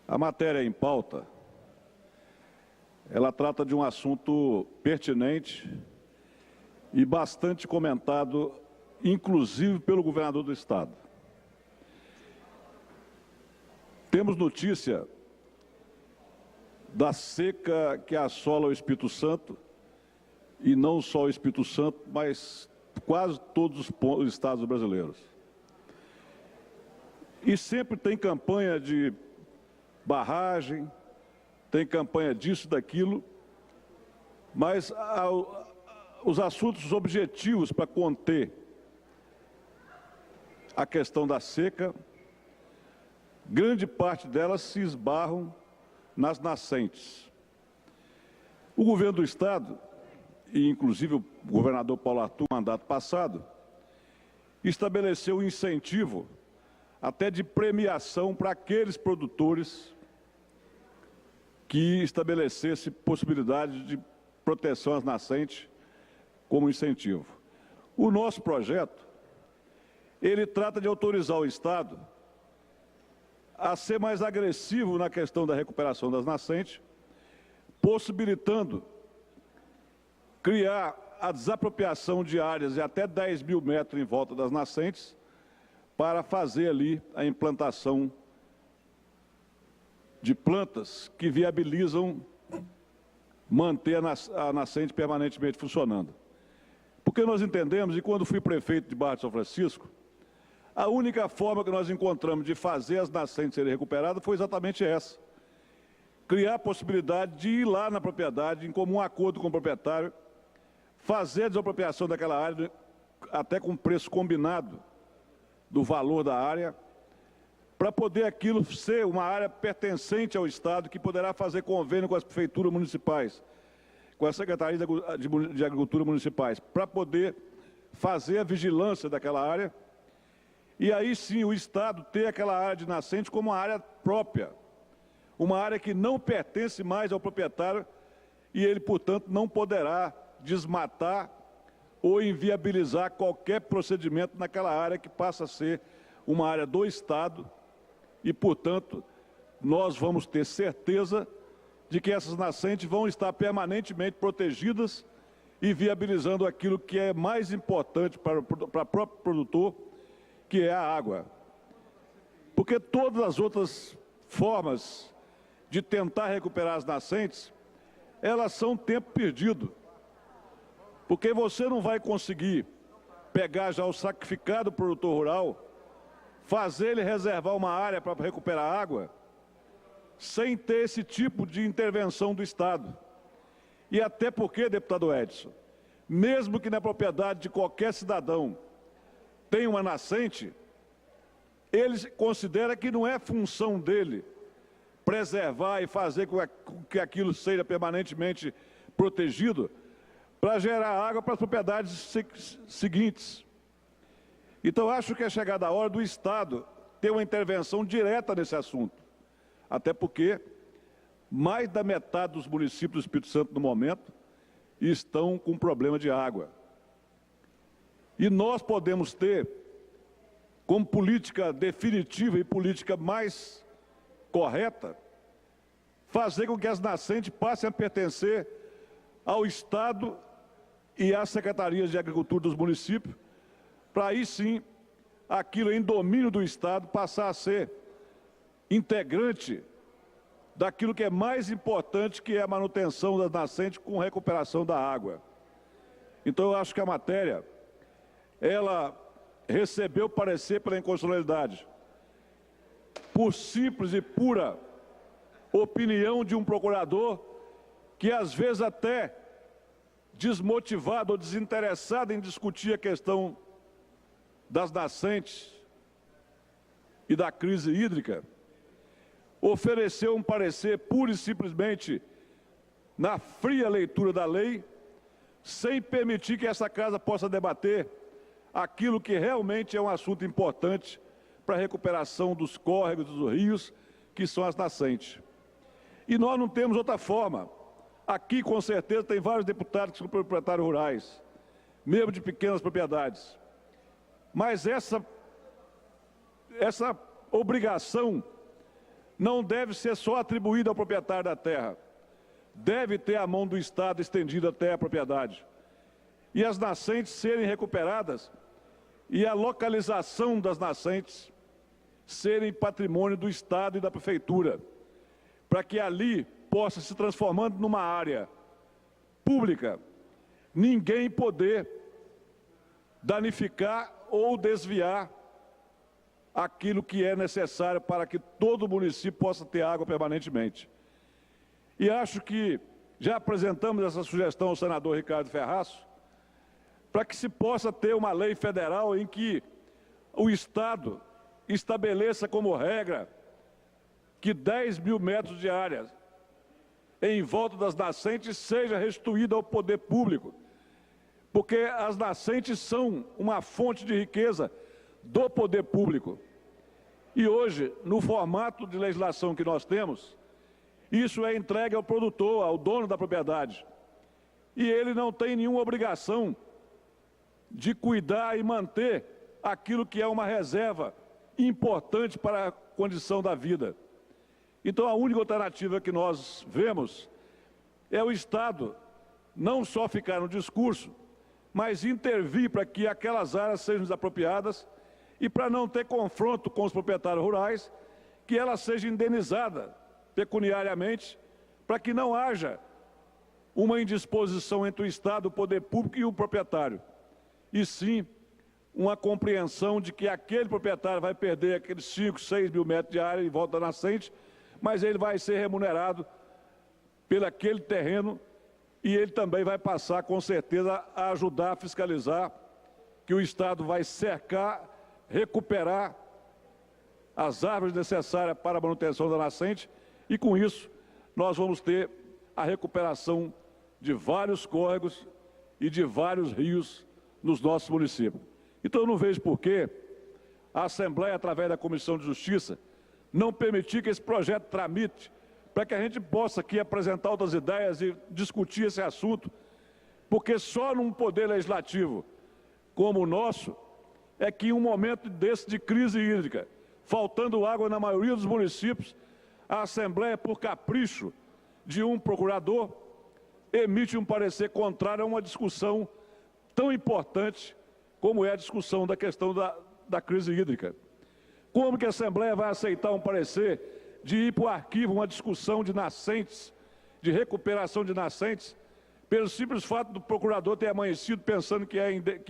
A matéria em pauta, ela trata de um assunto pertinente e bastante comentado, inclusive pelo governador do Estado. Temos notícia da seca que assola o Espírito Santo, e não só o Espírito Santo, mas quase todos os estados brasileiros. E sempre tem campanha de barragem, tem campanha disso, daquilo, mas os assuntos objetivos para conter a questão da seca, grande parte delas se esbarram nas nascentes. O governo do Estado, e inclusive o governador Paulo Arthur, no mandato passado, estabeleceu um incentivo até de premiação para aqueles produtores que estabelecesse possibilidade de proteção às nascentes como incentivo. O nosso projeto, ele trata de autorizar o Estado a ser mais agressivo na questão da recuperação das nascentes, possibilitando criar a desapropriação de áreas de até 10 mil metros em volta das nascentes para fazer ali a implantação de plantas que viabilizam manter a nascente permanentemente funcionando. Porque nós entendemos, e quando fui prefeito de Barra de São Francisco, a única forma que nós encontramos de fazer as nascentes serem recuperadas foi exatamente essa. Criar a possibilidade de ir lá na propriedade, em comum acordo com o proprietário, fazer a desapropriação daquela área, até com preço combinado do valor da área, para poder aquilo ser uma área pertencente ao Estado, que poderá fazer convênio com as prefeituras municipais, com as secretarias de Agricultura municipais, para poder fazer a vigilância daquela área, e aí sim o Estado ter aquela área de nascente como uma área própria, uma área que não pertence mais ao proprietário e ele, portanto, não poderá desmatar ou inviabilizar qualquer procedimento naquela área que passa a ser uma área do Estado e, portanto, nós vamos ter certeza de que essas nascentes vão estar permanentemente protegidas e viabilizando aquilo que é mais importante para o próprio produtor, que é a água. Porque todas as outras formas de tentar recuperar as nascentes, elas são tempo perdido. Porque você não vai conseguir pegar já o sacrificado produtor rural, fazer ele reservar uma área para recuperar água, sem ter esse tipo de intervenção do Estado. E até porque, deputado Edson, mesmo que na propriedade de qualquer cidadão tenha uma nascente, ele considera que não é função dele preservar e fazer com que aquilo seja permanentemente protegido para gerar água para as propriedades seguintes. Então, acho que é chegada a hora do Estado ter uma intervenção direta nesse assunto. Até porque mais da metade dos municípios do Espírito Santo, no momento, estão com problema de água. E nós podemos ter, como política definitiva e política mais correta, fazer com que as nascentes passem a pertencer ao Estado e às secretarias de Agricultura dos municípios, para aí sim, aquilo em domínio do Estado passar a ser integrante daquilo que é mais importante, que é a manutenção das nascentes com recuperação da água. Então, eu acho que a matéria, ela recebeu parecer pela inconstitucionalidade, por simples e pura opinião de um procurador que, às vezes, até desmotivado ou desinteressado em discutir a questão das nascentes e da crise hídrica, ofereceu um parecer pura e simplesmente na fria leitura da lei, sem permitir que essa casa possa debater aquilo que realmente é um assunto importante para a recuperação dos córregos, dos rios, que são as nascentes. E nós não temos outra forma. Aqui, com certeza, tem vários deputados que são proprietários rurais, mesmo de pequenas propriedades. Mas essa obrigação não deve ser só atribuída ao proprietário da terra. Deve ter a mão do Estado estendida até a propriedade. E as nascentes serem recuperadas e a localização das nascentes serem patrimônio do Estado e da Prefeitura, para que ali possa se transformando numa área pública, ninguém poder danificar ou desviar aquilo que é necessário para que todo o município possa ter água permanentemente. E acho que já apresentamos essa sugestão ao senador Ricardo Ferraço, para que se possa ter uma lei federal em que o Estado estabeleça como regra que 10 mil metros de área em volta das nascentes seja restituída ao poder público, porque as nascentes são uma fonte de riqueza do poder público. E hoje, no formato de legislação que nós temos, isso é entregue ao produtor, ao dono da propriedade. E ele não tem nenhuma obrigação de cuidar e manter aquilo que é uma reserva importante para a condição da vida. Então, a única alternativa que nós vemos é o Estado não só ficar no discurso, mas intervir para que aquelas áreas sejam desapropriadas e para não ter confronto com os proprietários rurais, que ela seja indenizada pecuniariamente, para que não haja uma indisposição entre o Estado, o poder público e o proprietário, e sim uma compreensão de que aquele proprietário vai perder aqueles 5, 6 mil metros de área em volta da nascente, mas ele vai ser remunerado pelo aquele terreno e ele também vai passar, com certeza, a ajudar a fiscalizar que o Estado vai cercar, recuperar as árvores necessárias para a manutenção da nascente e, com isso, nós vamos ter a recuperação de vários córregos e de vários rios nos nossos municípios. Então, eu não vejo por que a Assembleia, através da Comissão de Justiça, não permitir que esse projeto tramite, para que a gente possa aqui apresentar outras ideias e discutir esse assunto, porque só num poder legislativo como o nosso é que em um momento desse de crise hídrica, faltando água na maioria dos municípios, a Assembleia, por capricho de um procurador, emite um parecer contrário a uma discussão tão importante como é a discussão da questão da crise hídrica. Como que a Assembleia vai aceitar um parecer de ir para o arquivo uma discussão de nascentes, de recuperação de nascentes, pelo simples fato do procurador ter amanhecido pensando que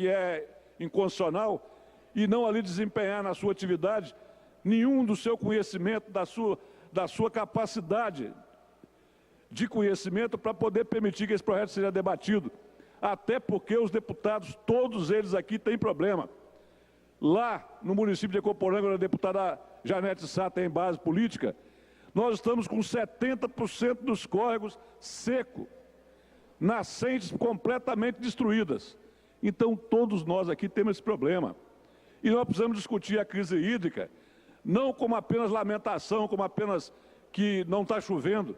é inconstitucional e não ali desempenhar na sua atividade nenhum do seu conhecimento, da sua capacidade de conhecimento para poder permitir que esse projeto seja debatido. Até porque os deputados, todos eles aqui, têm problema. Lá no município de Ecoporanga, a deputada Janete Sá tem base política, nós estamos com 70% dos córregos secos, nascentes completamente destruídas. Então, todos nós aqui temos esse problema. E nós precisamos discutir a crise hídrica, não como apenas lamentação, como apenas que não está chovendo.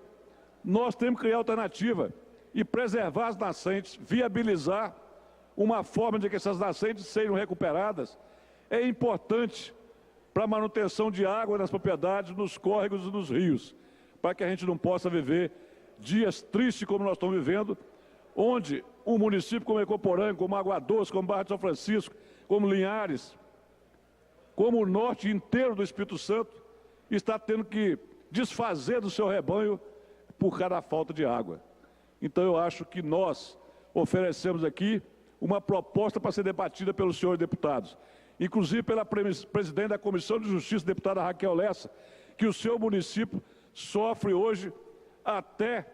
Nós temos que criar alternativa e preservar as nascentes, viabilizar uma forma de que essas nascentes sejam recuperadas. É importante para a manutenção de água nas propriedades, nos córregos e nos rios, para que a gente não possa viver dias tristes como nós estamos vivendo, onde um município como Ecoporanga, como Água Doce, como Barra de São Francisco, como Linhares, como o norte inteiro do Espírito Santo, está tendo que desfazer do seu rebanho por causa da falta de água. Então, eu acho que nós oferecemos aqui uma proposta para ser debatida pelos senhores deputados, inclusive pela presidente da Comissão de Justiça, deputada Raquel Lessa, que o seu município sofre hoje até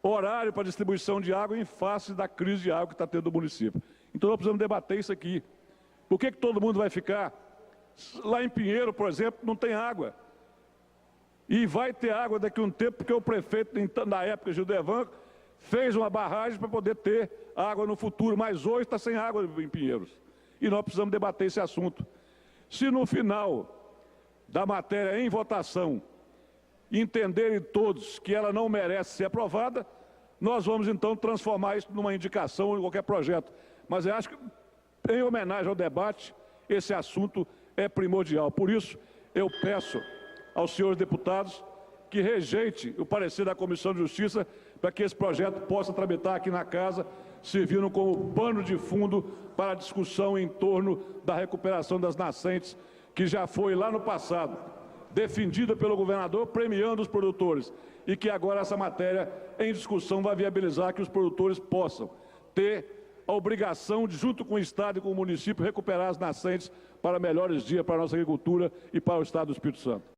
horário para distribuição de água em face da crise de água que está tendo no município. Então, nós precisamos debater isso aqui. Por que todo mundo vai ficar? Lá em Pinheiro, por exemplo, não tem água. E vai ter água daqui a um tempo, porque o prefeito, na época, Gildevan, fez uma barragem para poder ter água no futuro, mas hoje está sem água em Pinheiros. E nós precisamos debater esse assunto. Se no final da matéria em votação entenderem todos que ela não merece ser aprovada, nós vamos então transformar isso numa indicação em qualquer projeto. Mas eu acho que, em homenagem ao debate, esse assunto é primordial. Por isso, eu peço aos senhores deputados que rejeite o parecer da Comissão de Justiça para que esse projeto possa tramitar aqui na Casa, servindo como pano de fundo para a discussão em torno da recuperação das nascentes, que já foi lá no passado defendida pelo governador, premiando os produtores, e que agora essa matéria em discussão vai viabilizar que os produtores possam ter a obrigação de, junto com o Estado e com o município, recuperar as nascentes para melhores dias para a nossa agricultura e para o Estado do Espírito Santo.